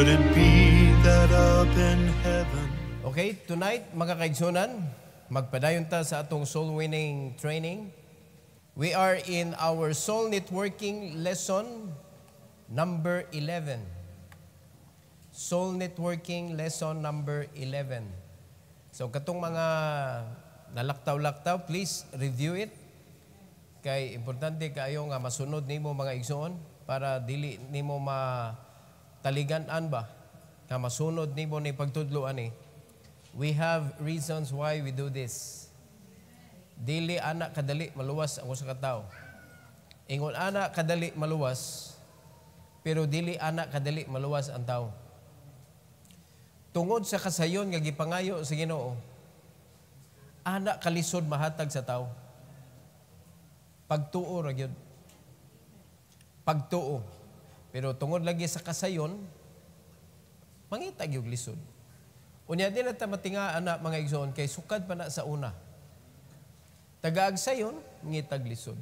Could it be that up in heaven? Okay, tonight, mga kaigsunan, magpadayon ta sa atong soul winning training. We are in our soul networking lesson number 11. Soul networking lesson number 11. So katong mga nalaktaw-laktaw, please review it. Kay importante kayo nga masunod nimo mga igsoon para dili nimo mataligan-an ba nga masunod nimo ni pagtudloan ni. We have reasons why we do this. Dili ana kadali maluwas ang usa ka tawo. Ingon ana kadali maluwas, pero dili ana kadali maluwas ang tawo. Tungod sa kasayon nga gipangayo sa Ginoo, ana kalisod mahatag sa tawo. Pagtuo ra gyud. Pagtuo. Pero tungod lagi sa kasayon, mangitag yung lisod. Unya din na matinga anak mga igsoon kay sukad pa na sa una. Tagaag sayon, mangitag lisod.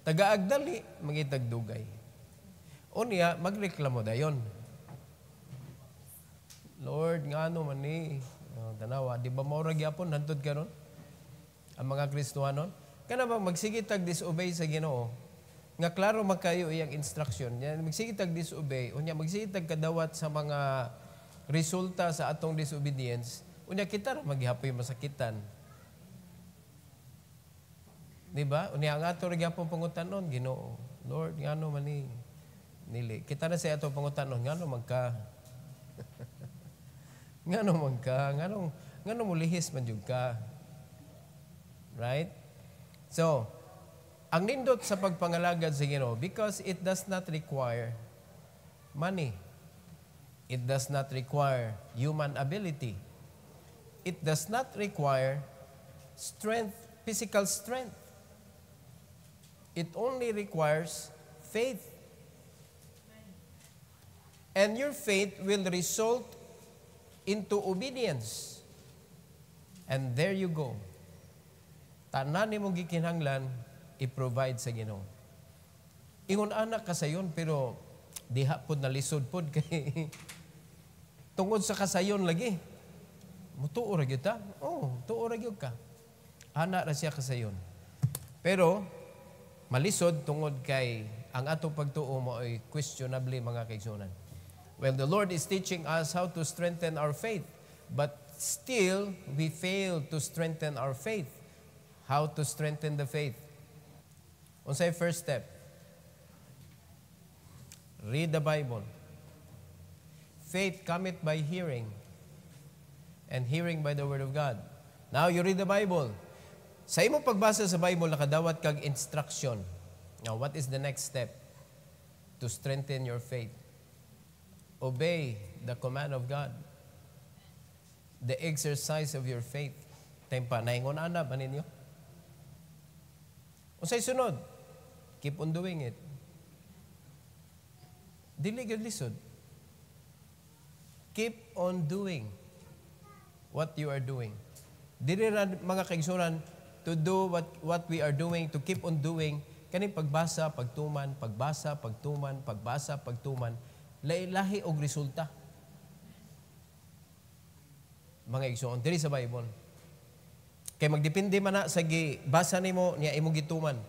Tagaag dali, mangitag dugay. Unya, magreklamo dayon. Lord, ngano man ni? Tanawa, di ba maura gyapon hantod karon? Ang mga Kristohanon? Kana ba magsigitag disobey sa Ginoo? Nga klaro magkayo iyang instruction. Yan magsigitag disobey, unya magsigitag kadawat sa mga resulta sa atong disobedience. Unya kita ra maghihapoy masakitan. Di ba? Unya ang ato ra gyapon pangutanon Ginoo. Lord, ngano man ni nili. Kita na sa ato pangutanon, ngano magka ngano magka, ngano mo lihis man jud ka. Right? So, ang nindot sa pagpangalagad sa Ginoo, because it does not require money. It does not require human ability. It does not require strength, physical strength. It only requires faith. And your faith will result into obedience. And there you go. Tanan nimong gikinahanglan i-provide sa Ginoo. Ingon anak kasayon pero diha pod nalisod pod kay tungod sa kasayon lagi. Mutuo ra gyud ta? Oh, tuo ra gyud ka. Ana ra siya kasayon. Pero malisod tungod kay ang atong pagtuo mo ay questionable mga kaigsunan. Well, the Lord is teaching us how to strengthen our faith, but still we fail to strengthen our faith. How to strengthen the faith? Unsay first step? Read the Bible. Faith cometh by hearing, and hearing by the Word of God. Now you read the Bible. Sa imong pagbasa sa Bible, nakadawat kag instruction. Now, what is the next step to strengthen your faith? Obey the command of God. The exercise of your faith. Tempa, naingon ana ba ninyo? Unsay sunod? Keep on doing it. Dili gyud lisod. Keep on doing what you are doing. Dili ra mga kaigsunan to do what we are doing, to keep on doing kani pagbasa, pagtuman, pagbasa, pagtuman, pagbasa, pagtuman, lahi og resulta. Mga igsoon diri sa Bible. Kay magdepende man na sa gibasa nimo niya imong gituman.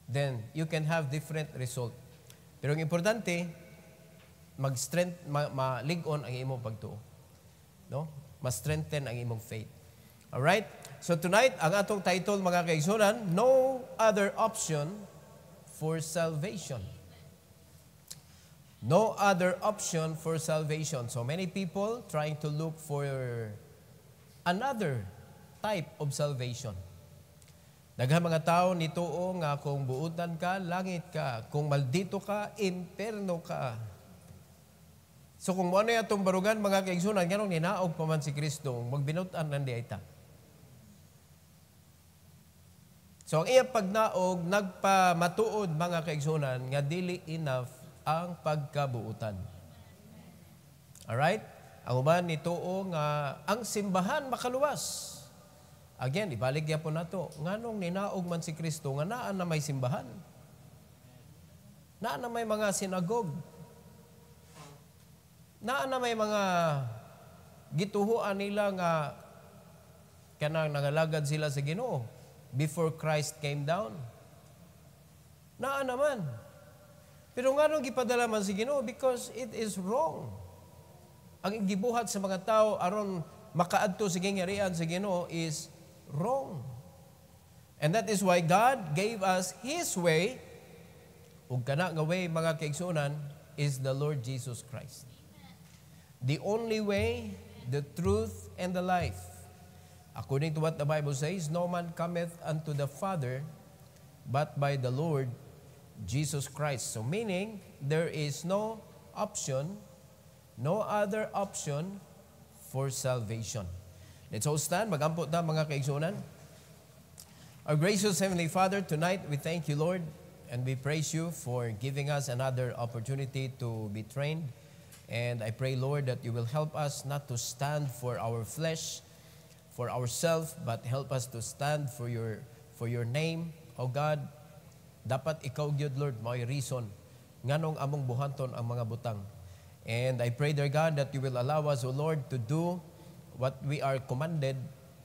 Then you can have different result. Pero ang importante mag-strength malig-on ang imong pagtuo. No? Ma-strengthen ang imong faith. All right? So tonight ang atong title mga kaigsunan, No Other Option for Salvation. No other option for salvation. So many people trying to look for another type of salvation. Daghang mga tao nituo nga kung buutan ka, langit ka. Kung maldito ka, imperno ka. So kung ano yung itong barugan, mga kaigsunan, ganong ninaog pa man si Kristo, magbinutan nandi ay ta. So ang iyang pagnaog, nagpamatuod mga kaigsunan, nga dili enough ang pagkabuutan. Alright? Ang uban nituo nga ang simbahan makaluwas. Again, ibalik po nato. Nganong ninaog man si Kristo nga naa na may simbahan. Naa na may mga sinagog. Naa na may mga gituhuan nila nga kanang nangalagad sila sa Ginoo before Christ came down. Naa naman. Pero nga nung gipadala man si Ginoo because it is wrong. Ang gibuhat sa mga tao aron makaadto sa gingharian sa Ginoo is wrong. And that is why God gave us His way. Ug kana nga way mga kaigsunan is the Lord Jesus Christ. The only way, the truth, and the life. According to what the Bible says, no man cometh unto the Father but by the Lord Jesus Christ. So meaning, there is no option, no other option for salvation. Let's all stand. Mag-ampot na mga kaigsunan. Our gracious Heavenly Father, tonight we thank you, Lord, and we praise you for giving us another opportunity to be trained. And I pray, Lord, that you will help us not to stand for our flesh, for ourselves, but help us to stand for your name, O God. Dapat ikaw, gyud Lord, may reason nganong among buhanton ang mga butang. And I pray, dear God, that you will allow us, O Lord, to do what we are commanded,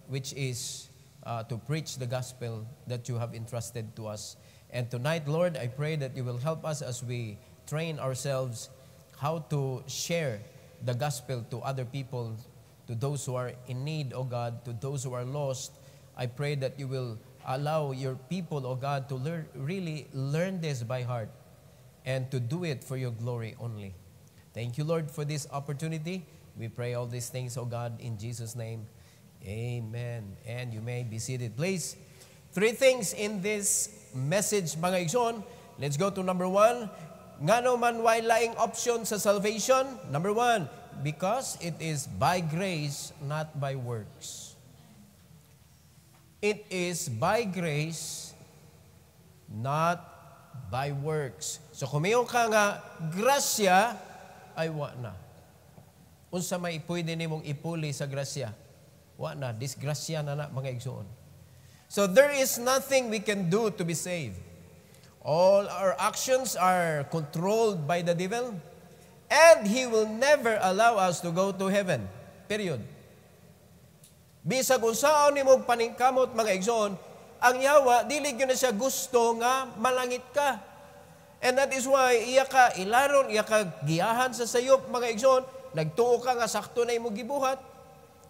which is to preach the gospel that you have entrusted to us. And tonight, Lord, I pray that you will help us as we train ourselves how to share the gospel to other people, to those who are in need, O God, to those who are lost. I pray that you will allow your people, O God, to really learn this by heart and to do it for your glory only. Thank you, Lord, for this opportunity. We pray all these things, O God, in Jesus' name. Amen. And you may be seated. Please, 3 things in this message, mga igsoon. Let's go to number 1. Ngano man way laing option sa salvation? Number 1, because it is by grace, not by works. It is by grace, not by works. So kumiyo ka nga, grasya, ay wa na. Unsa may pwede nimong ipuli sa grasya? Wa na, disgrasya na mga igsoon. So there is nothing we can do to be saved. All our actions are controlled by the devil, and he will never allow us to go to heaven. Period. Bisag unsaon nimong paningkamot mga igsoon, ang Yawa dili gyud na siya gusto nga malangit ka. And that is why iya ka ilaron, iya ka giyahan sa sayop mga igsoon, nagtuo ka nga sakto na imong gibuhat,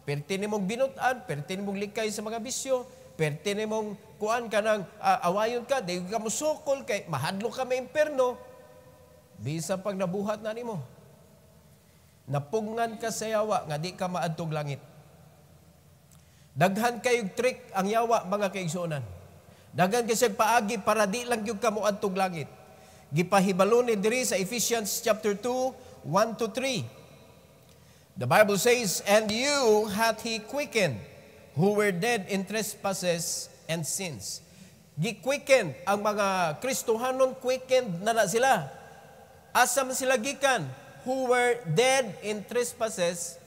perti nimong binutan, perti nimong likay sa mga bisyo, perti nimong kuan ka ng awayon ka, di ka musukol kay mahadlo ka may imperno, bisa pag nabuhat na nimo. Napungan ka sa Yawa, nga di ka maadtog langit. Daghan kayong trick ang Yawa, mga kaigsuonan. Daghan kasi paagi para di lang yung ka moadtog langit. Gipahibalo ni diri sa Ephesians chapter 2, 1-3. The Bible says, "And you hath he quickened, who were dead in trespasses and sins." Gi-quicken ang mga Kristohanon, quickened na sila. Asa man sila gikan? Who were dead in trespasses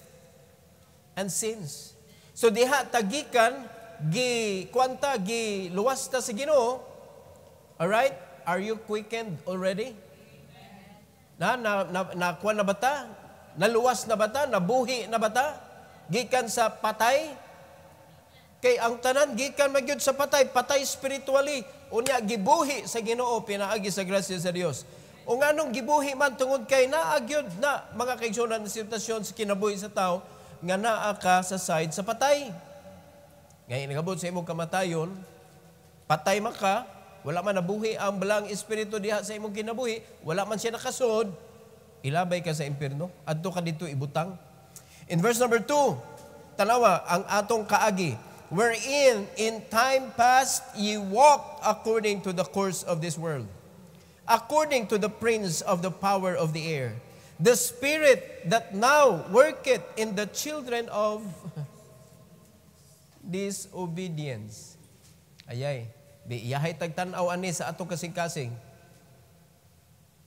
and sins. So diha tagikan gi luwas ta sa Ginoo. All right? Are you quickened already? Na kuan na bata? Naluwas na bata? Nabuhi na bata? Gikan sa patay? Kay ang tanan gikan magyud sa patay, patay spiritually. Unya gibuhi sa Ginoo pinaagi sa grasya sa Dios. O nganong gibuhi man tungod kay naagyod na mga kaigsunan na sitwasyon sa kinabuhi sa tao nga naa ka sa side sa patay. Ngayon nagabot sa imong kamatayon, patay man ka, wala man nabuhi ang balang espiritu diha sa imong kinabuhi, wala man siya nakasod, ilabay ka sa impierno, adto ka dito ibutang. In verse number 2, tanawa ang atong kaagi, wherein in time past ye walked according to the course of this world, according to the prince of the power of the air, the spirit that now worketh in the children of disobedience. Ayay, iyahay tagtanaw ani sa atong kasing-kasing.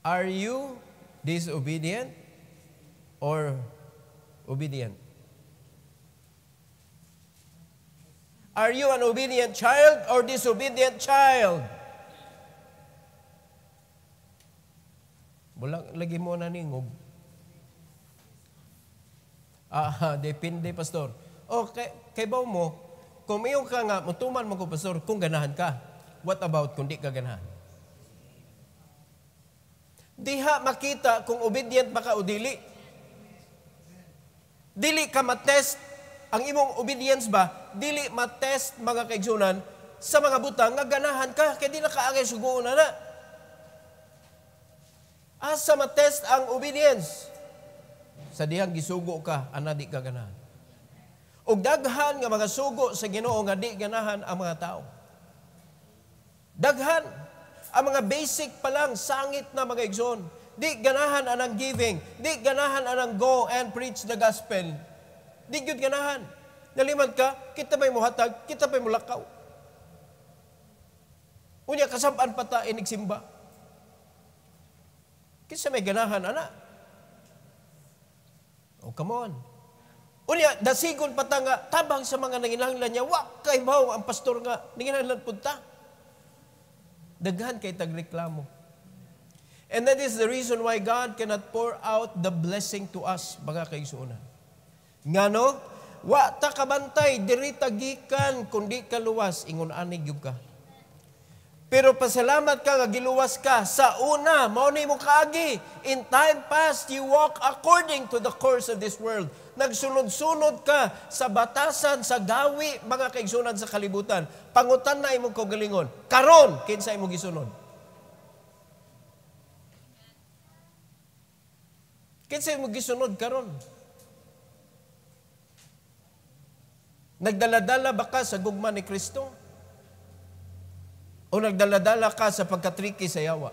Are you disobedient or obedient? Are you an obedient child or disobedient child? Walang lagi mo na ningog. Depende, pastor. O, kay baw mo, kung mayroon ka nga, mutuman mo ko, pastor, kung ganahan ka. What about kung di ka ganahan? Diha makita kung obedient ba ka o dili. Dili ka matest ang imong obedience ba, dili matest mga kaigsunan sa mga butang nga ganahan ka, kaya di na kaagay suguon na. Asa matest ang obedience? Sa dihang gisugo ka, ana di ka ganahan. Og daghan nga mga sugo sa Ginoo nga di ganahan ang mga tao. Daghan. Ang mga basic pa lang, sangit na mga igsoon. Di ganahan anang giving. Di ganahan anang go and preach the gospel. Di gyud ganahan. Nalimad ka, kita pa'y muhatag, kita pa'y mulakaw. Unya, kasabaan pa ta inigsimba. Kisa may ganahan, ana. Oh, come on. Unya, dasigon pa ta nga, tabang sa mga nanginahanglan niya, wak kay baw ang pastor nga, nanginahanglan punta. Daghan kay tagreklamo. And that is the reason why God cannot pour out the blessing to us, mga kaigsuonan. Ngano? Wa ta kabantay, diri tagikan, kundi kaluwas, ingon anig yung ka. Pero pasalamat ka nga giluwas ka sa una, mao ni mo kaagi. In time past, you walk according to the course of this world. Nagsunod-sunod ka sa batasan, sa gawi, mga kaigsunan sa kalibutan. Pangutan na imong kaugalingon. Karon, kinsa imong gisunod? Kinsa imong gisunod karon? Nagdaladala ba ka sa gugma ni Kristo? O nagdaladala ka sa pagkatriki sa yawa?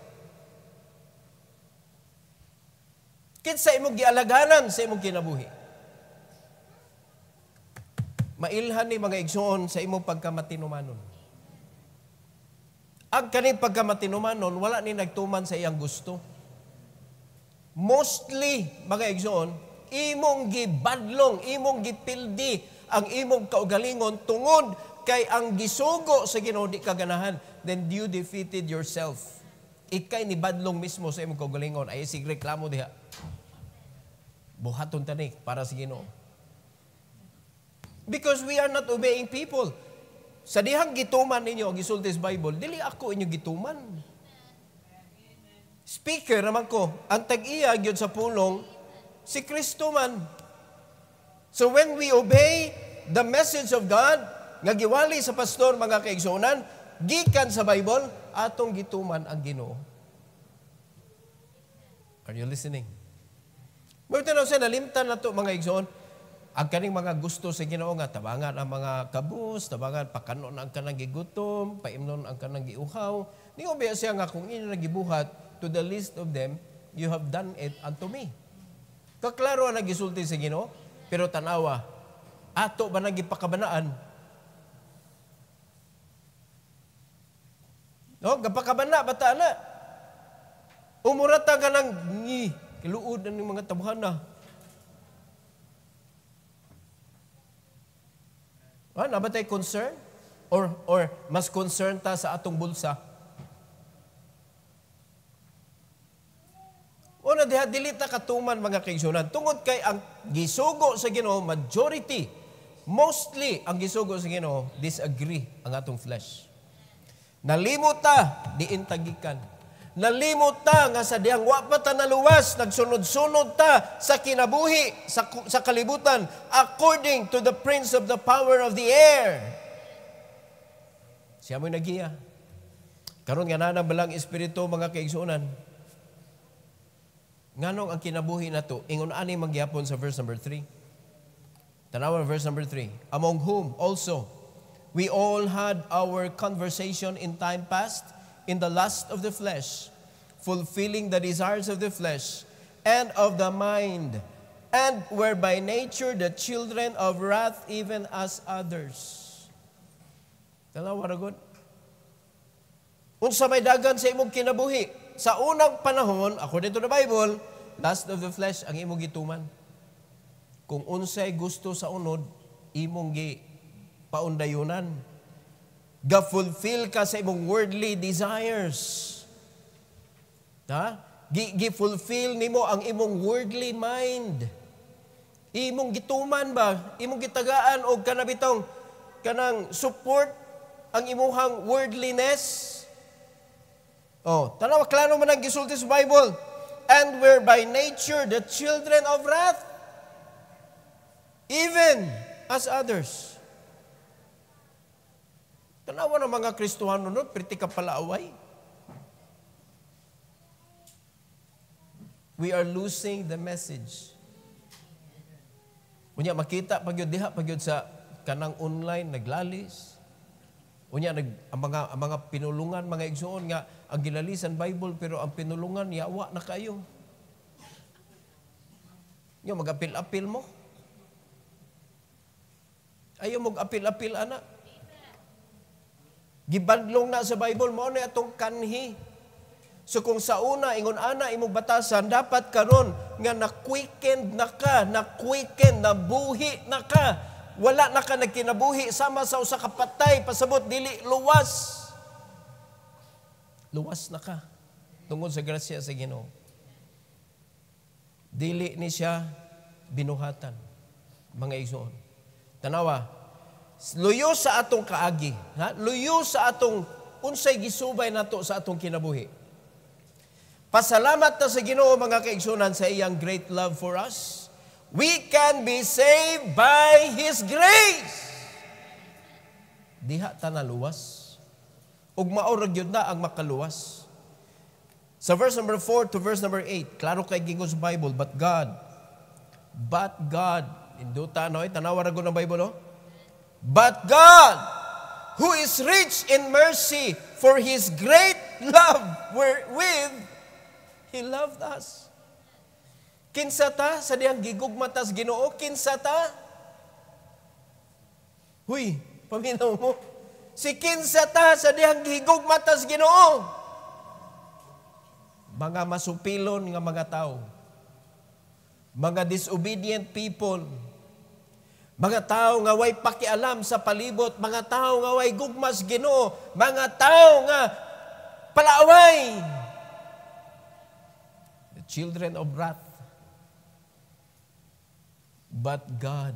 Kinsa imong gialaganan sa imong kinabuhi? Mailhan ni mga igsoon sa imong pagkamatinumanon. Ang kaning pagkamatinumanon, wala ni nagtuman sa iyang gusto. Mostly, mga igsoon, imong gibadlong, imong gipildi ang imong kaugalingon tungod kay ang gisugo sa Ginoo di kaganahan, then you defeated yourself. Ikay ni badlong mismo sa imong kaugalingon. Ay sig reklamo diha. Buhaton tani para sa Ginoo. Because we are not obeying people. Sa dihang gituman ninyo, gisulti sa Bible, dili ako inyo gituman. Speaker naman ko, ang tag-iya gyud sa pulong, si Kristo man. So when we obey the message of God, nga giwali sa pastor, mga kaigsuonan, gikan sa Bible, atong gituman ang Ginoo. Are you listening? Murti na siya, nalimtan na to, mga igsoon, ang kaning mga gusto sa Ginoo nga, tabangan ang mga kabus, tabangan pakanon ang kanang gigutom, paimnon ang kanang giuhaw. Ni obya siya nga, kung ino nagibuhat, to the least of them, you have done it unto me. Kaklaro ang nagisulti sa Ginoo, pero tanawa, ato ba nagipakabanaan? No, gapakabana, bata na. Umurata ka ng kiluod ng mga tabuhan na. Nabatay concern? Or mas concern ta sa atong bulsa? O na diha, dili ta katuman mga kaigsunan. Tungod kay ang gisugo sa Ginoo, majority, mostly ang gisugo sa Ginoo, disagree ang atong flesh. Nalimot ta, diin tagikan. Nalimot ta nga sa diyang wa ta naluwas, nagsunod-sunod ta sa kinabuhi, sa kalibutan, according to the prince of the power of the air. Siya mo'y nagiya. Karon nga nanang balang espiritu, mga kaigsunan. Nganong ang kinabuhi na to, ingon ani magyapon sa verse number 3. Tanawan verse number 3. Among whom also we all had our conversation in time past, in the lust of the flesh, fulfilling the desires of the flesh and of the mind, and were by nature the children of wrath, even as others. Dalawa ragon. Unsa may dagan sa imong kinabuhi? Sa unang panahon, according to the Bible, lust of the flesh ang imong gituman. Kung unsay gusto sa unod, imong paundayunan. Ga-fulfill ka sa imong worldly desires. Ha? Gi-fulfill nimo ang imong worldly mind. Imong gituman ba? Imong gitagaan o kanabitong kanang support ang imuhang worldliness? Oh, tanawa, klaro man ang gisulti sa Bible. And we're by nature the children of wrath, even as others. Tanawa ng mga Kristohano nun, pretty ka pala away. We are losing the message. Unya makita pagyud diha pagyud sa kanang online naglalis. Unya ang mga pinulungan mga igsoon nga ang gilalisan Bible pero ang pinulungan yawa na kayo. Nya magapil-apil mo. Ayaw mo apil-apil ana. Gibadlong na sa Bible mo na atong kanhi. So kung sa una, ingon ana, imong batasan, dapat karon nga na-quicken na ka, na-quicken, nabuhi na ka. Wala na ka nagkinabuhi, sama sa usa ka patay, pasabot, dili, luwas. Luwas na ka, tungkol sa grasya sa Ginoo. Dili ni siya binuhatan, mga igsoon. Tanawa, luyo sa atong kaagi, luyo sa atong unsay gisubay nato sa atong kinabuhi. Pasalamat na sa Ginoo mga kaigsunan sa iyang great love for us. We can be saved by His grace. Diha ta naluwas. Ug maorag yun na ang makaluwas. Sa verse number 4 to verse number 8, klaro kay gingon sa Bible, but God, induta no, tanawa ra ng Bible, no? But God, who is rich in mercy, for His great love wherewith He loved us. Kinsa ta sa diyang gigugmatas Ginoo? Kinsa ta? Huy, paminaw mo. Si kinsa ta sa diyang gigugmatas Ginoo? Mga masupilon nga mga tao. Mga disobedient people. Mga tao nga way pakialam sa palibot. Mga tao nga way gugmas Ginoo. Mga tao nga palaaway. Children of wrath. But God.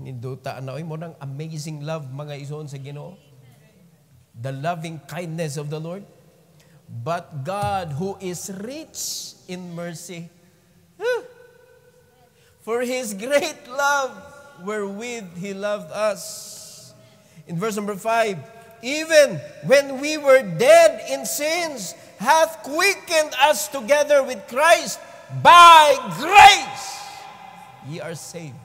Ninduta na mo ng amazing love mga ison sa Ginoo. The loving kindness of the Lord. But God who is rich in mercy. For His great love wherewith He loved us. In verse number 5, even when we were dead in sins, hath quickened us together with Christ. By grace, ye are saved.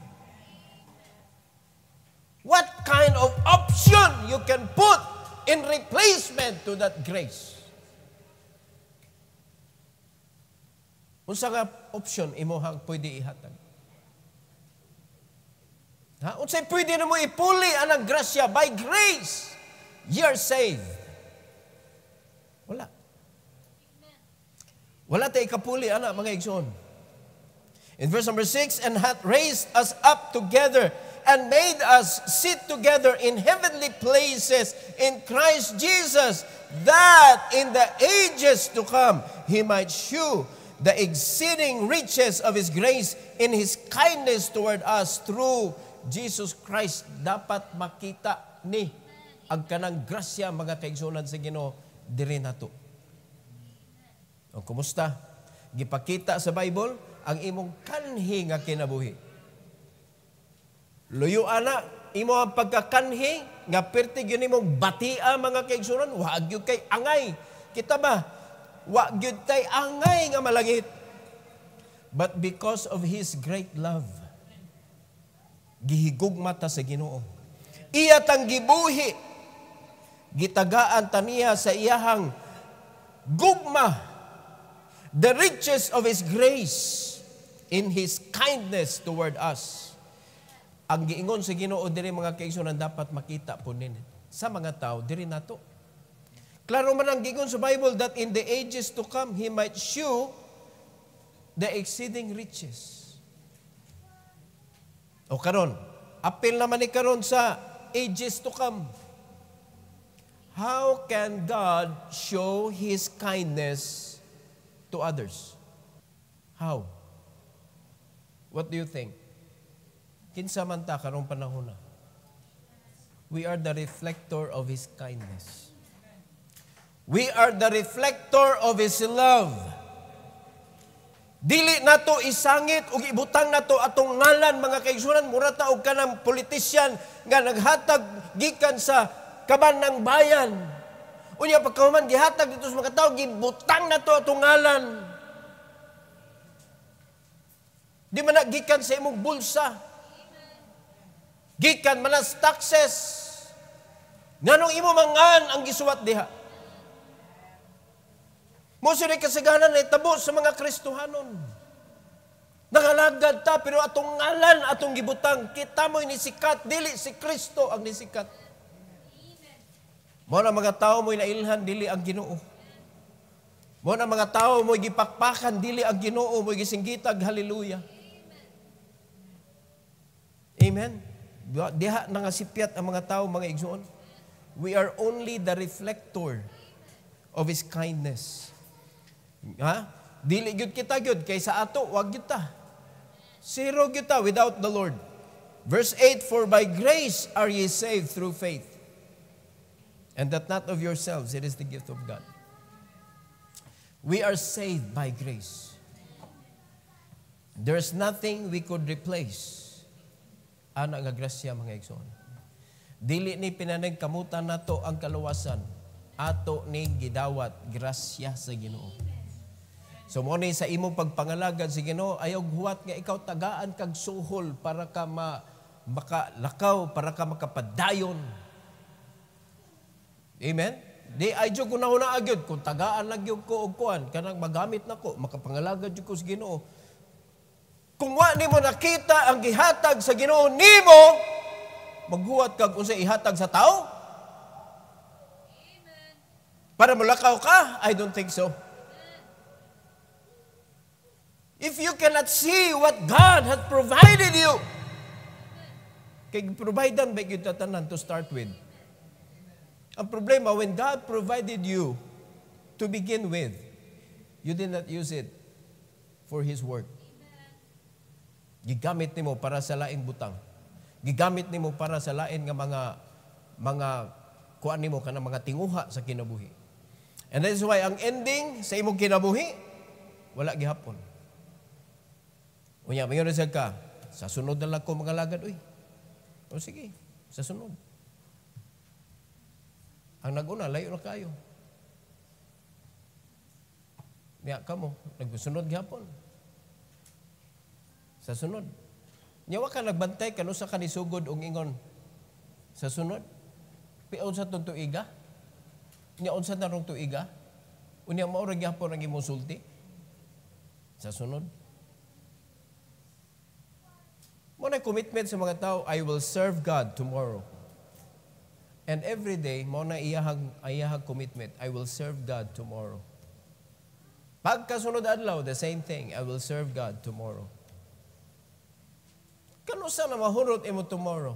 What kind of option you can put in replacement to that grace? Unsa nga option imohang pwede ihatag? Unsay pwede na mo ipuli anang grasya? By grace, ye are saved. Wala. Wala tayo kapuli, anak, mga igsoon. In verse number 6, and hath raised us up together and made us sit together in heavenly places in Christ Jesus, that in the ages to come He might shew the exceeding riches of His grace in His kindness toward us through Jesus Christ. Dapat makita ni ang kanang grasya mga kaigsunan sa Ginoo diri nato. O kumusta? Gipakita sa Bible ang imong kanhi nga kinabuhi. Luyo ana, imo ang pagkakanhi nga perti gyud imong batia mga kaigsunan, wa gyud kay angay. Kita ba? Wa gyud tay angay nga malangit. But because of His great love, gihigugma ta sa Ginoo. Iya tang gibuhi, gitagaan ta niya sa iyahang gugma, the riches of His grace in His kindness toward us. Ang giingon sa Ginoo diri mga kaigsunan dapat makita po nin sa mga tao diri nato. Klaro man ang giingon sa Bible that in the ages to come He might shew the exceeding riches. O karon, apil naman ni karon sa ages to come. How can God show His kindness to others? How? What do you think? Kinsa man ta karong panahon na. We are the reflector of His kindness. We are the reflector of His love. Dili nato isangit ug ibutang nato atong ngalan mga kaigsunan, mura ta og kanang politisyan nga naghatag gikan sa kaban ng bayan. Unya pagkahuman gihatag dito sa mga tawo, gibutang nato atong ngalan. Di man gikan sa imong bulsa. Gikan man as taxes. Nganong imo mangan ang gisuwat diha? Mo sila kasaganan na itabo sa mga Kristohanon. Nangalagad ta, pero atong ngalan, atong gibutang, kita mo'y nisikat, dili si Kristo ang nisikat. Mo na mga tao mo'y nailhan, dili ang Ginoo. Mo na mga tao mo'y gipakpakan, dili ang Ginoo, mo'y gisinggitag, hallelujah. Amen. Diha nangasipyat ang mga tao, mga igsoon. We are only the reflector of His kindness. Ha? Dili gyud kita gyud kay sa ato wag kita. Zero kita without the Lord. Verse 8, for by grace are ye saved through faith. And that not of yourselves, it is the gift of God. We are saved by grace. There's nothing we could replace. Ana nga grasya mga igsoon. Dili ni pinanagkamutan nato ang kaluwasan, ato ni gidawat grasya sa Ginoo. So mo ni sa imong pagpangalagad sa Ginoo, ayaw huwat nga ikaw tagaan kag suhol para ka makalakaw, para ka makapadayon. Amen? Di ay jud ko na agyod kung tagaan lang gyud ko og kuan kanang magamit nako, makapangalagad jud ko sa Ginoo. Kung wa nimo nakita ang gihatag sa Ginoo nimo, maghuwat kag unsa ihatag sa tao? Amen. Para malakaw ka? I don't think so. If you cannot see what God has provided you, kay providean ba gyud tanan to start with? Ang problema, when God provided you to begin with, you did not use it for His work. Gigamit nimo para sa laing butang. Gigamit nimo para sa lain nga mga kuan nimo kanang mga tinguha sa kinabuhi. And that is why ang ending sa imong kinabuhi wala gihapon. Unya, mayon sa ka, sa sunod na lang ko mga lagad, uy. O sige, sa sunod. Ang naguna, layo na kayo. Niya ka mo, nagsunod gihapon. Sa sunod. Nyawa ka nagbantay, kano sa kanisugod ong ingon. Sa sunod. Piaon sa itong tuiga. Niyaon sa narong tuiga. Unya, maurag gihapon ang imong sulti. Sa sunod. Muna commitment sa mga tao, I will serve God tomorrow. And every day, muna iyahag commitment, I will serve God tomorrow. Pagkasunod adlaw, the same thing, I will serve God tomorrow. Kano sana mahurot imo tomorrow?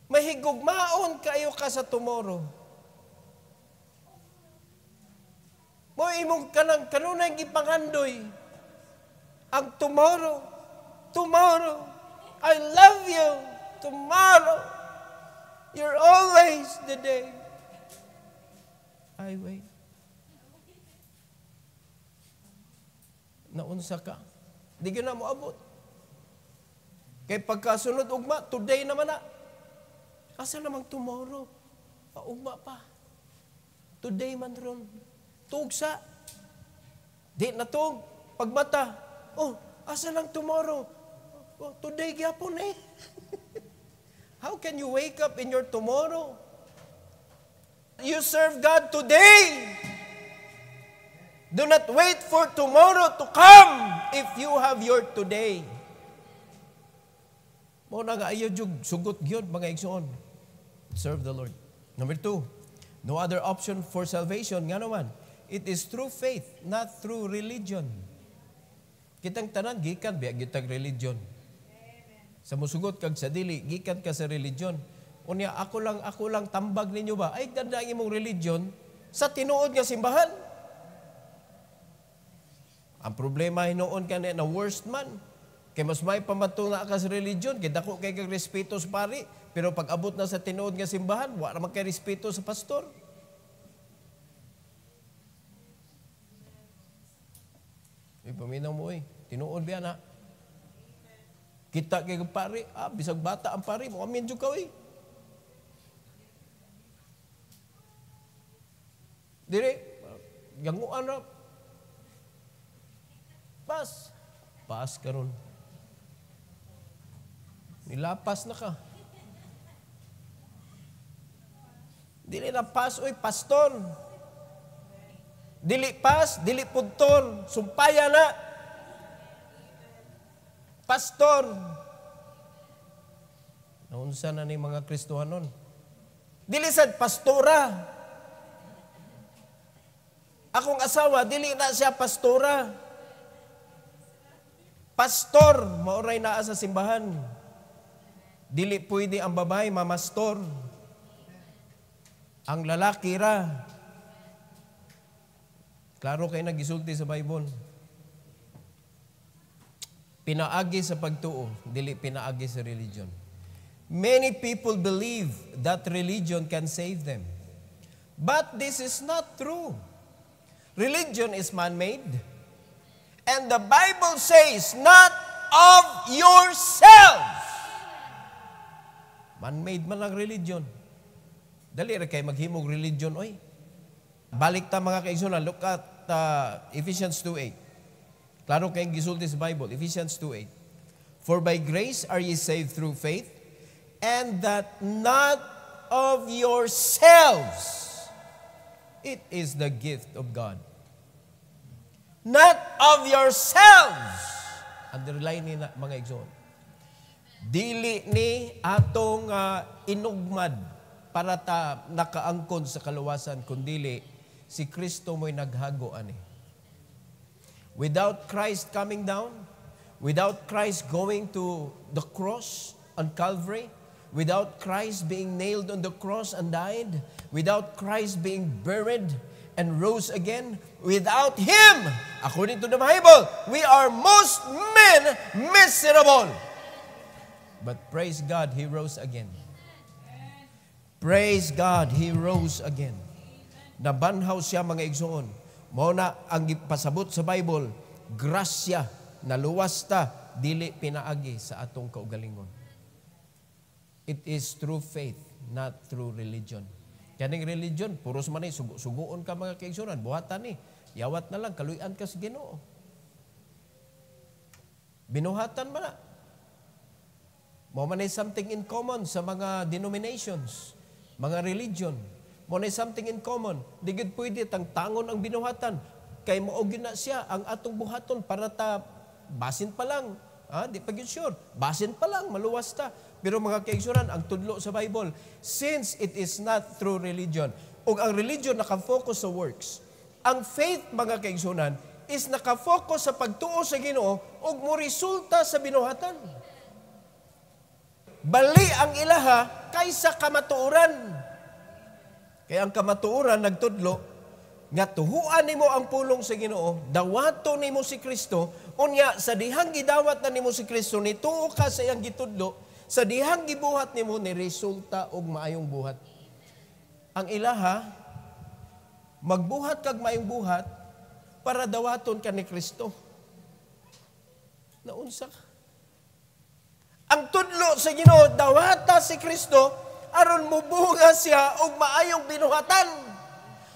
Mahigugmaon kayo ka sa tomorrow. Mo imong kanunay gipangandoy ang tomorrow. Tomorrow, I love you. Tomorrow, you're always the day. I wait. Naunsa ka? Di ka na mo abot. Kay pagkasunod ugma, today naman na. Asa namang tomorrow? Ugma pa. Today man ron. Tugsa. Di na tug. Pagmata. Oh, asa lang tomorrow? Oh, today gyapon eh. How can you wake up in your tomorrow? You serve God today. Do not wait for tomorrow to come if you have your today. Mo na nga ayo jug sugot gyud mga igsoon. Serve the Lord. Number 2, no other option for salvation nga naman. It is through faith, not through religion. Kitang tanan gikan biya gitag religion. Sa musugot kag sa dili gikan ka sa religion. Unya ako lang tambag ninyo ba? Ay ganda ang imong religion sa tinuod nga simbahan. Ang problema hinoon ka na worst man. Kaya mas may pamatuna ka sa religion, kaya dako kay kag respeto sa pari, pero pag abot na sa tinuod nga simbahan, wala naman kay respeto sa pastor. Paminaw mo tinuod biya na. Kita kay kag pari, bisag bata ang pari, mo amin jud ka Dire, yanguan na. Pas karon. Nilapas na ka. Dili na pas, paston. Dili pas, dili pudton. Sumpaya na. Pastor. Naunsa na ni mga Kristohanon. Dili sad pastora. Akong asawa, dili na siya pastora. Pastor, mauray naa sa simbahan. Dili pwede ang babae mamastor. Ang lalaki ra. Klaro kayo nagisulti sa Bible. Pinaagi sa pagtuo, dili pinaagi sa religion. Many people believe that religion can save them. But this is not true. Religion is man-made. And the Bible says, not of yourselves. Man-made man ang religion. Dali ra kay maghimog religion, Balik ta mga kaigsunan, look at Ephesians 2:8. Klaro kayong gisulti sa Bible, Ephesians 2:8. For by grace are ye saved through faith, and that not of yourselves. It is the gift of God. Not of yourselves. Underline ni mga igsoon. Dili ni atong inugmad para ta nakaangkon sa kaluwasan, kundili si Kristo mo'y naghago ani. Without Christ coming down, without Christ going to the cross on Calvary, without Christ being nailed on the cross and died, without Christ being buried and rose again, without Him, according to the Bible, we are most men miserable. But praise God, He rose again. Praise God, He rose again. Nabanhaw siya mga igsoon. Mao na ang pasabot sa Bible, grasya, naluwas ta, dili pinaagi sa atong kaugalingon. It is through faith, not through religion. Kaning religion, puros man suguon ka mga kaigsunan, buhatan yawat na lang, kaluyan ka sa Ginoo. Binuhatan man na. Mo man something in common sa mga denominations, mga religion. Mo na something in common. Di gid pwede tangon ang binuhatan. Kay mao gyud na siya ang atong buhaton para ta basin pa lang. Di pa gyud sure. Basin pa lang, maluwas ta. Pero mga kaigsunan, ang tudlo sa Bible, since it is not through religion, ug ang religion nakafocus sa works, ang faith, mga kaigsunan, is nakafocus sa pagtuo sa Ginoo ug mo resulta sa binuhatan. Bali ang ilaha kaysa kamatuoran. Kaya ang kamatuoran nagtudlo nga tuhuan nimo ang pulong sa Ginoo, dawato nimo si Kristo, unya sa dihang gidawat na nimo si Kristo, nituo ka sa iyang gitudlo, sa dihang gibuhat nimo ni resulta og maayong buhat. Ang ilaha magbuhat kag maayong buhat para dawaton ka ni Kristo. Naunsa ka? Ang tudlo sa Ginoo, dawata si Kristo aron mubunga siya og maayong binuhatan.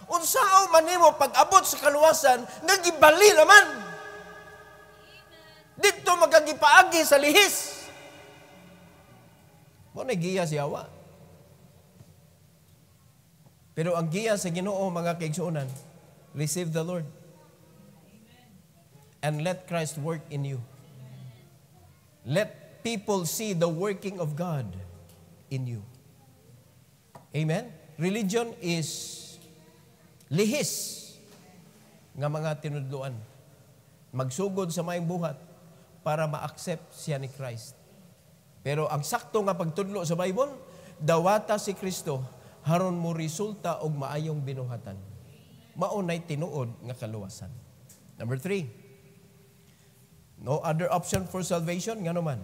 Unsao man nimo pag-abot sa kaluwasan, nagibali naman. Dito magagipaagi sa lihis. Mo nagiya si Hawa. Pero ang giya sa Ginoo, mga kaigsuonan, receive the Lord. And let Christ work in you. Let people see the working of God in you. Amen? Religion is lihis nga mga tinudloan. Magsugod sa maayong buhat para ma-accept siya ni Christ. Pero ang sakto nga pagtudlo sa Bible, dawata si Kristo, haron mo resulta og maayong binuhatan. Maunay tinuod nga kaluwasan. Number 3, No other option for salvation, nga naman.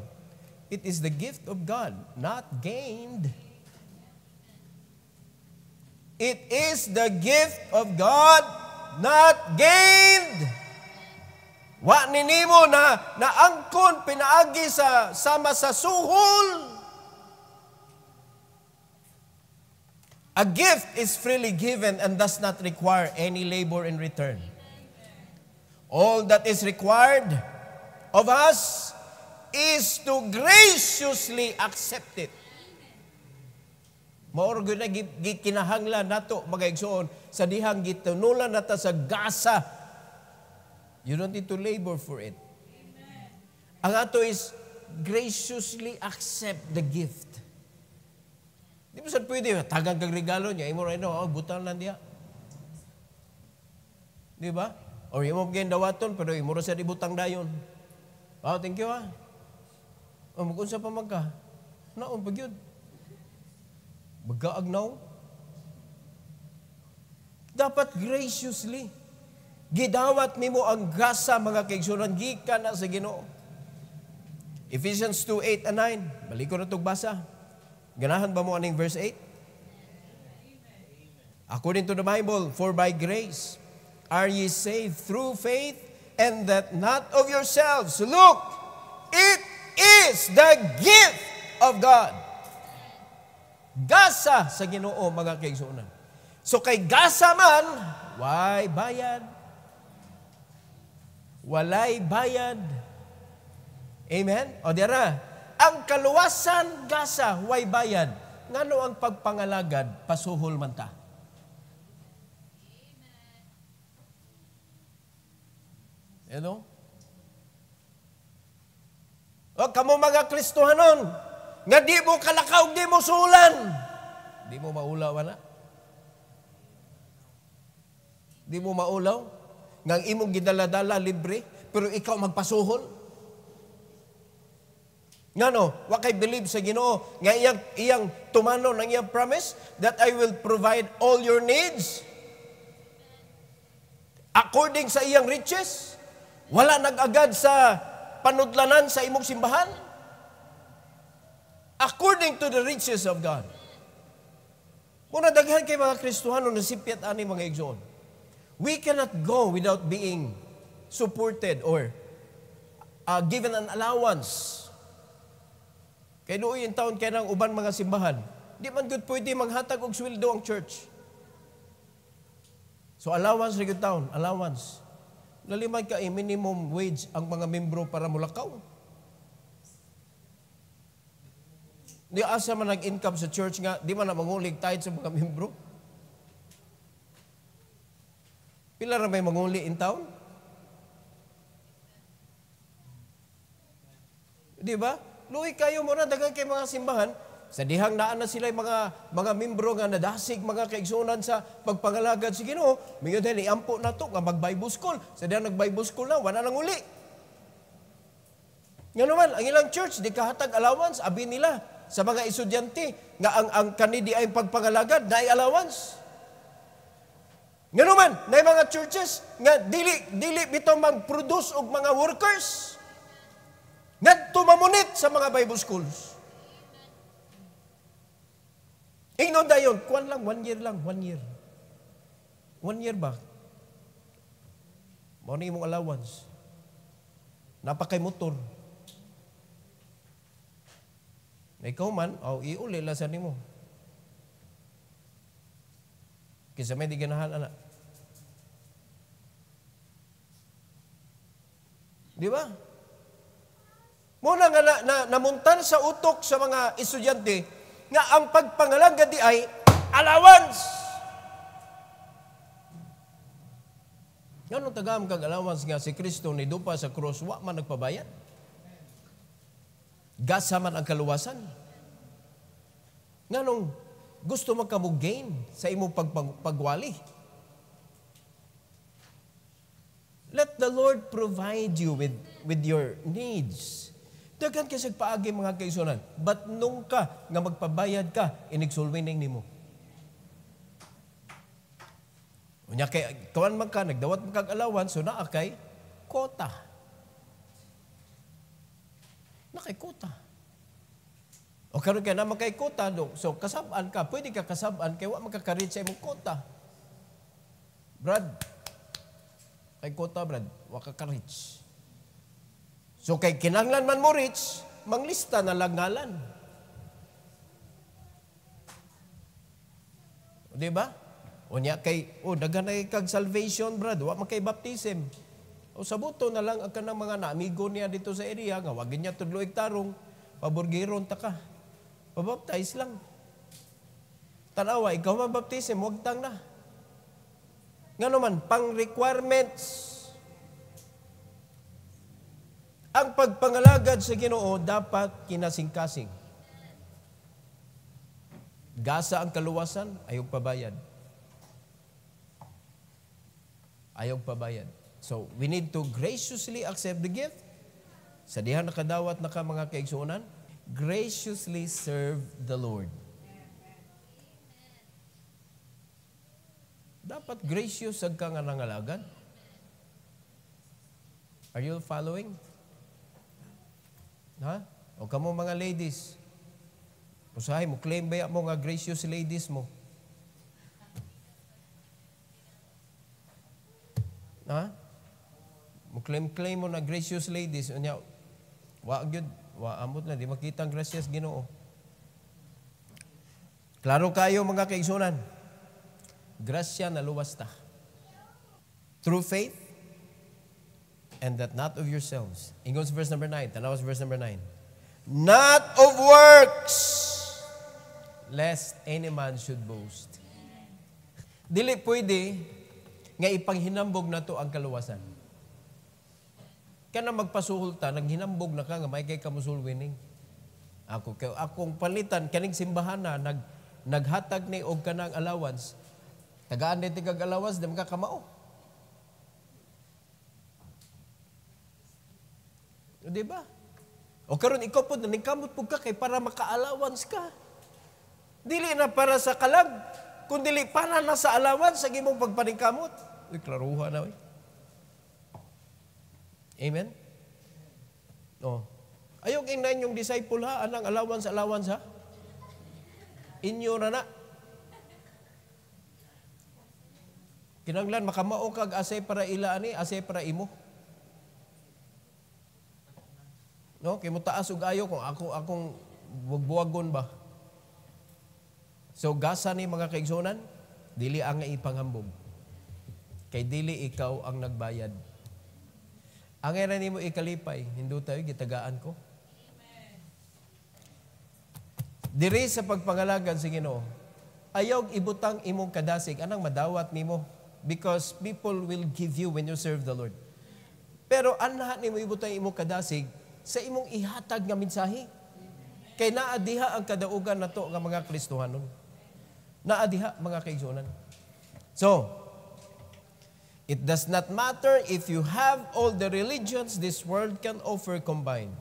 It is the gift of God, not gained. It is the gift of God, not gained. Wa ninimo na naangkon pinaagi sa sama sa suhol. A gift is freely given and does not require any labor in return. All that is required of us is to graciously accept it. Maor gyud na gikinahanglan nato mga igsoon sa dihang gitunulan nata sa gasa. You don't need to labor for it. Ang ato is graciously accept the gift. Di mo saan pwede, tagang kag regalo niya, imo rin, butang lang diya. Di ba? Or imo mga dawaton, pero imo rin sa ibutang dayon. Thank you magunsa pa magka. Naon pag yun. Magkaagnaw. Dapat graciously. Gidawat nimo ang gasa mga kaigsunan gikan na sa Ginoo. Ephesians 2:8 and 9. Balik ko na itong basa. Ganahan ba mo aning verse 8? According to the Bible, for by grace are ye saved through faith, and that not of yourselves. Look, it is the gift of God. Gasa sa Ginoo mga kaigsunan. So kay gasa man, why bayad? Walay bayad. Amen? O dira, ang kaluwasan gasa, way bayad. Ngano ang pagpangalagad, pasuhol man ta. You know? O kamo mga Kristohanon, nga di mo kalakaw, di mo sulan. Di mo maulaw na. Di mo maulaw. Ngang imong gidala-dala libre, pero ikaw magpasuhol. Ngano, wa kay believe sa Ginoo nga iyang tumano ng iyang promise that I will provide all your needs according sa iyang riches. Wala nag-agad sa panudlanan sa imong simbahan. According to the riches of God. Muna daghan kay mga Kristohano na sipyat ani mga igsoon. We cannot go without being supported or given an allowance. Kaya doon yung taon kaya ng uban mga simbahan, di man good pwede maghatag og sweldo ang church. So allowance rin good taon, allowance. Lalimay ka minimum wage ang mga membro para mulakaw. Di asa man nag-income sa church nga, di man na mangulig tithe sa mga membro. Pila ra may manguli in town? Di ba? Luoy kayo mo na daghang kay mga simbahan, sa dihang naan na sila mga membro nga nadasig mga kaigsunan sa pagpangalagad sa Ginoo, mingon din iampo na to nga mag-Bible school. Sa dihang nag-Bible school na wala nang uli. Nga naman, ang ilang church di kahatag allowance, abi nila sa mga estudyante nga ang kanidi ay pagpangalagad na allowance. Nga naman, na mga churches nga dili bitaw mag-produce og mga workers nga tumamunit sa mga Bible schools. Ingnon dayon, kuan lang, 1 year lang, 1 year. 1 year ba? Mao ni imong allowance. Napakay motor. Na ikaw man, iuli lang sa nimo. Kisa may di ganahan, anak. Di ba? Muna nga namuntan sa utok sa mga estudyante nga ang pagpangalagad di ay allowance. Yan ang tagam kag allowance nga si Kristo ni dupa sa cross, wa man nagpabayad. Gasa man ang kaluwasan. Nganong gusto magkamugain sa imong pagwali. Let the Lord provide you with your needs. Daghan kasi paagi mga kaigsunan, but nung ka nga magpabayad ka, inigsulwining nimo. Unya kay kawan man ka nagdawat man kag allowance, so naa kay kota. Nakaikuta. O karon kaya naman kay kuta, so kasabaan ka, pwede ka kasabaan, kaya wa makakareach sa imong kuta. Brad, kay kuta, Brad, wa ka-reach. So kay kinahanglan man mo reach, manglista na lang ngalan. O diba? O niya kay, daghan na kag salvation, Brad, wa man kay baptism. O sabuto na lang ang kanang mga naamigo niya dito sa area, nga wag niya tudloig tarong, paburgiron ta ka. Pabaptize lang. Tanawa, ikaw mabaptism, huwag tang na. Nga naman, pang-requirements. Ang pagpangalagad sa Ginoo dapat kinasing-kasing. Gasa ang kaluwasan, ayog pabayad. Ayog pabayad. So, we need to graciously accept the gift. Sa diha nakadawat na ka mga kaigsuonan, graciously serve the Lord. Dapat gracious ang ka nga nangalagan. Are you following? Ha? O kamo mga ladies, usahay mo, claim ba mo nga gracious ladies mo? Ha? Mo claim mo na gracious ladies. Unya, wa gyud, wa amot na di makita ang gracias Ginoo. Klaro kayo mga kaigsunan. Grasya na luwas ta. Through faith, and that not of yourselves. Ingon sa verse number 9. Tanaw sa verse number 9. Not of works, lest any man should boast. Dili pwede nga ipanghinambog na to ang kaluwasan. Kana magpasuhol ta, naghinambog na ka nga may kay kamusul winning. Akong palitan, kaning simbahan na, naghatag ni og kanang allowance. Tagaan din tigag allowance, di makakamao. Di ba? O karon ikaw po, nanikamot po ka kay para maka-allowance ka. Dili na para sa kalag, kundi para na sa allowance sa imong pagpaningkamot. Uy, klaruha na, uy. Amen? O. Ayong ingnan yung disciple ha, anang allowance ha? Inyo na na. Kinanglan, makamao kag asay para ila ani, asay para imo. No, kay mo taas og ayo kung akong buwagon ba. So gasa ni mga kaigsunan, dili ang ipanghambog. Kay dili ikaw ang nagbayad. Ang era nimo ikalipay, hindu tayo gitagaan ko. Diri sa pagpangalagan sa Ginoo, ayaw ibutang imong kadasig anang madawat nimo because people will give you when you serve the Lord. Pero anahan nimo ibutang imong kadasig sa imong ihatag nga mensahe. Kay naa diha ang kadaugan nato nga mga Kristohanon. Naa diha mga kaigsunan. So, it does not matter if you have all the religions this world can offer combined.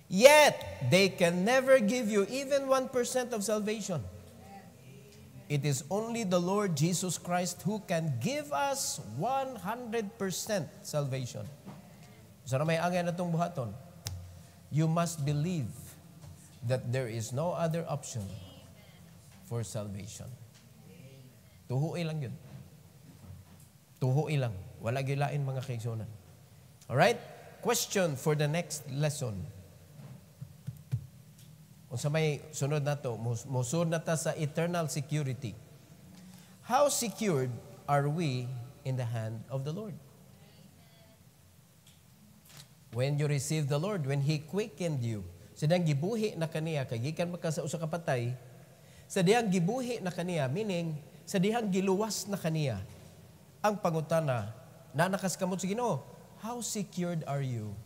Yet, they can never give you even 1% of salvation. It is only the Lord Jesus Christ who can give us 100% salvation. Sana may angay na itong buhaton. You must believe that there is no other option for salvation. Tuhuay lang yun. Tuhuay lang. Wala gilain mga kaigsunan. Alright? Question for the next lesson. Kung sa may sunod na to, musunod na ta sa eternal security. How secured are we in the hand of the Lord? When you receive the Lord, when He quickened you, sa diyang gibuhi na kaniya, kay gikan maka sa usa ka patay, sa diyang gibuhi na kaniya, meaning, sa diyang giluwas na kaniya, ang pangutana, na nakaskamot sa Ginoo, how secured are you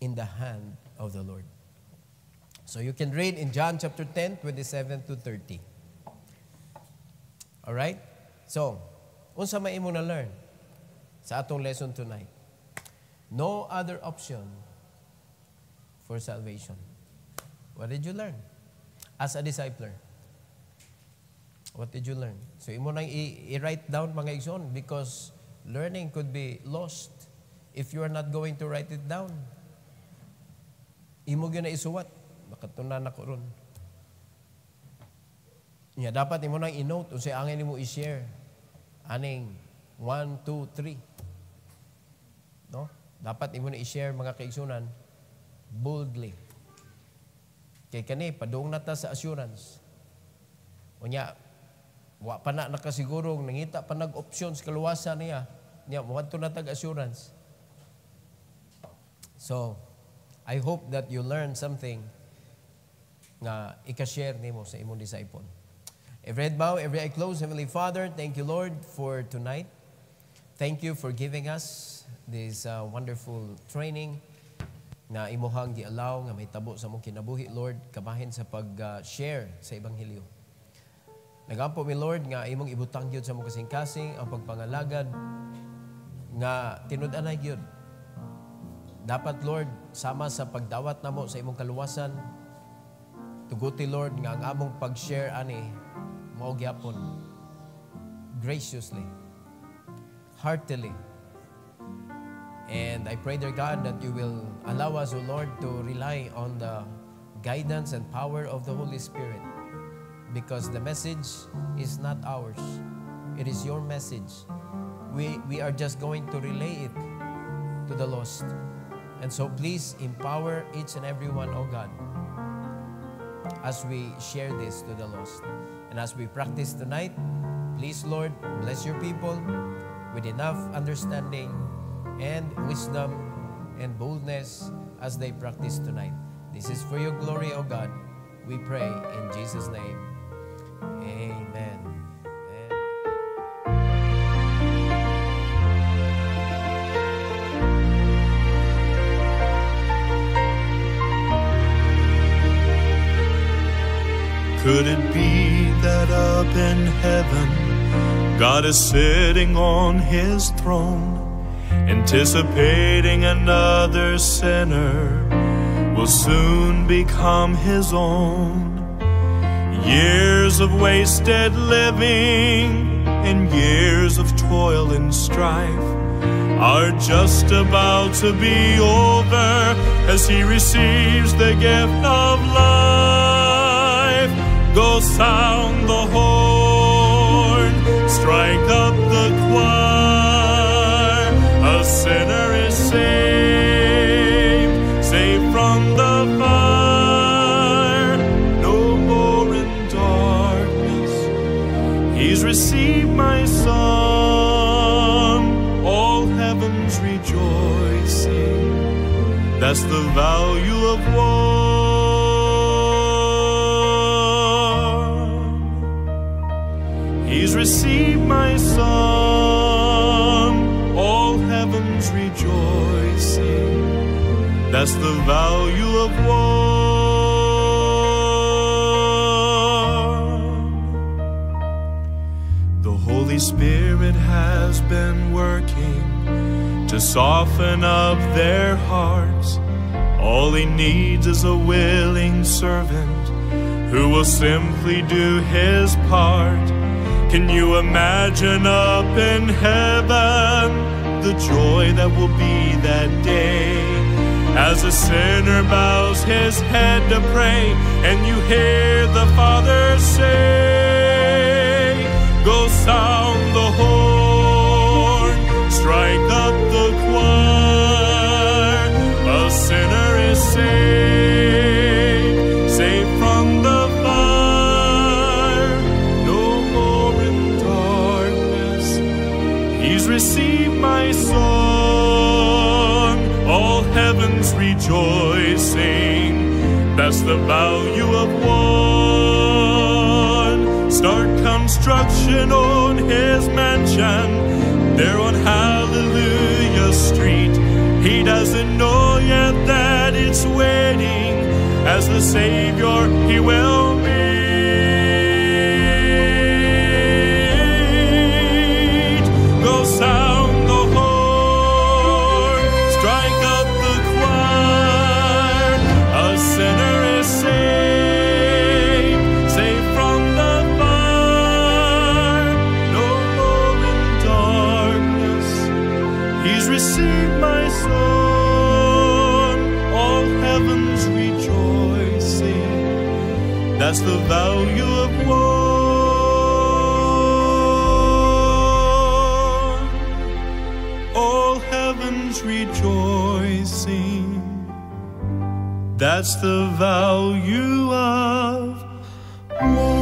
in the hand of the Lord? So you can read in John chapter 10, 27 to 30. Alright? So, unsa may imo na learn sa atong lesson tonight? No other option for salvation. What did you learn? As a discipler, what did you learn? So, imo nang i-write down mga igsoon because learning could be lost if you are not going to write it down. imo gyud na isuwat, makatunan ako ron. Nya dapat imo nang i-note unsay angay nimo i-share. Aning 1, 2, 3. No? Dapat imo na i-share mga kaigsunan boldly. Kay kani padung nata sa assurance. Unya wa pa na nakasigurong nangita pa nag-option sa kaluwasan niya. Nya moadto na tag assurance. So, I hope that you learn something nga ika-share nimo sa imong disciple. Every head bow, every eye closed. Heavenly Father, thank you, Lord, for tonight. Thank you for giving us this wonderful training na imuhang gi-allow nga may tabo sa mong kinabuhi, Lord, kabahin sa pag-share sa Ebanghelyo. Nagampo mi, Lord, nga imong ibutang gyud sa mong kasing-kasing ang pagpangalagad nga tinud-anay gyud. Dapat, Lord, sama sa pagdawat namo sa imong kaluwasan, tuguti, Lord, nga ang among pag-share ani mao gyapon graciously, heartily. And I pray, dear God, that you will allow us, O Lord, to rely on the guidance and power of the Holy Spirit, because the message is not ours. It is your message. We are just going to relay it to the lost. And so please empower each and every one, O God, as we share this to the lost. And as we practice tonight, please, Lord, bless your people with enough understanding and wisdom and boldness as they practice tonight. This is for your glory, O God. We pray in Jesus' name. Amen. Could it be that up in heaven God is sitting on his throne, anticipating another sinner will soon become his own? Years of wasted living and years of toil and strife are just about to be over as he receives the gift of life. Go sound the horn, strike up the choir. A sinner is saved, saved from the fire. No more in darkness, he's received my son. All heaven's rejoicing, that's the value of one. He's received my son, all heaven's rejoicing, that's the value of one. The Holy Spirit has been working to soften up their hearts. All he needs is a willing servant who will simply do his part. Can you imagine up in heaven the joy that will be that day, as a sinner bows his head to pray and you hear the Father say, go sound the horn, strike up the choir. A sinner is saved, saved from the fire. No more in darkness, he's received my son. All heaven's rejoicing, that's the value of one. Start construction on his mansion there on Hallelujah Street. He doesn't know yet that it's waiting as the Savior he will meet. Go sound the horn, strike up the choir. A sinner is saved, saved from the fire. No more in darkness, he's received my son. All heaven's That's the value of one. All heaven's rejoicing. That's the value of one.